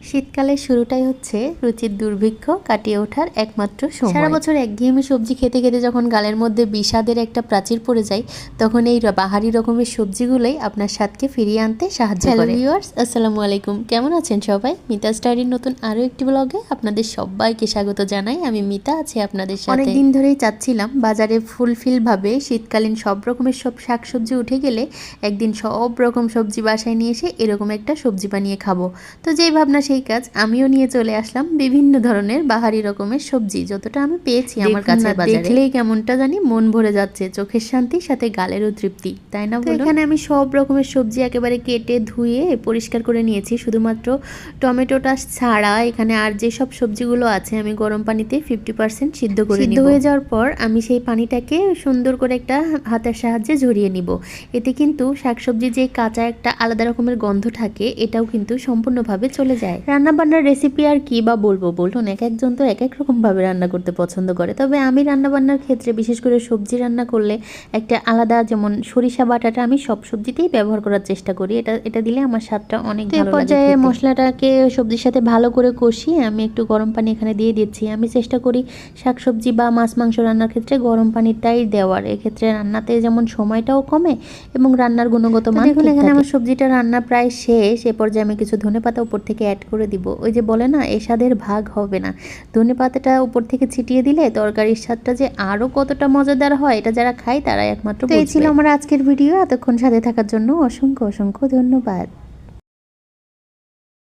শীতকালের শুরুটাই হচ্ছে রুচির দুর্ভিক্ষ কাটিয়ে ওঠার একমাত্র সময়। সারা বছর একঘেয়েমি সবজি খেতে খেতে যখন গালের মধ্যে বিষাদের একটা প্রাচীর পড়ে যায়, তখন এই বাহারি রকমের সবজিগুলোই আপনার স্বাদকে ফিরিয়ে আনতে সাহায্য করে। হ্যালো ভিউয়ার্স, আসসালামু আলাইকুম। কেমন আছেন সবাই? মিতাস ডায়েরির নতুন আরও একটি ব্লগে আপনাদের সবাইকে স্বাগত জানাই। আমি মিতা আছি আপনাদের সাথে। অনেকদিন ধরেই চাচ্ছিলাম বাজারে ফুলফিলভাবে শীতকালীন সব রকমের শাকসবজি উঠে গেলে একদিন সব রকম সবজি বাসায় নিয়ে এসে এরকম একটা সবজি বানিয়ে খাবো। তো যেই ভাবনা সেই কাজ, আমিও নিয়ে চলে আসলাম বিভিন্ন ধরনের বাহারি রকমের সবজি যতটা আমি পেয়েছি আমার কাছে। দেখলেই কেমনটা জানি মন ভরে যাচ্ছে, চোখের শান্তির সাথে গালেরও তৃপ্তি, তাই না? এখানে আমি সব রকমের সবজি একেবারে কেটে ধুয়ে পরিষ্কার করে নিয়েছি, শুধুমাত্র টমেটোটা ছাড়া। এখানে আর যে সব সবজিগুলো আছে আমি গরম পানিতে 50% সিদ্ধ করে নিব। সিদ্ধ হয়ে যাওয়ার পর আমি সেই পানিটাকে সুন্দর করে একটা হাতের সাহায্যে ঝরিয়ে নিব। এতে কিন্তু শাকসবজি যে কাঁচা একটা আলাদা রকমের গন্ধ থাকে, এটাও কিন্তু সম্পূর্ণভাবে চলে যায়। রান্নাবান্নার রেসিপি আর কি বা বলবো বলুন, এক একজন তো এক এক রকমভাবে রান্না করতে পছন্দ করে। তবে আমি রান্নাবান্নার ক্ষেত্রে বিশেষ করে সবজি রান্না করলে একটা আলাদা, যেমন সরিষা বাটাটা আমি সব সবজিতেই ব্যবহার করার চেষ্টা করি। এটা দিলে আমার স্বাদটা অনেক ভালো লাগে। পর্যায়ে মশলাটাকে সবজির সাথে ভালো করে কষিয়ে আমি একটু গরম পানি এখানে দিয়ে দিচ্ছি। আমি চেষ্টা করি শাকসবজি বা মাছ মাংস রান্নার ক্ষেত্রে গরম পানিটাই দেওয়ার। এক্ষেত্রে রান্নাতে যেমন সময়টাও কমে এবং রান্নার গুণগত মান। দেখুন এখানে আমার সবজিটা রান্না প্রায় শেষ। এ পর্যায়ে আমি কিছু ধনেপাতা উপর থেকে অ্যাড করে দিব। ওই যে বলে না, এ স্বাদের ভাগ হবে না। ধনেপাতাটা উপর থেকে ছিটিয়ে দিলে তরকারির স্বাদটা যে আরও কতটা মজাদার হয়, এটা যারা খায় তারাই একমাত্র বুঝবে। এই ছিল আমার আজকের ভিডিও। এতক্ষণ সাথে থাকার জন্য অসংখ্য অসংখ্য ধন্যবাদ।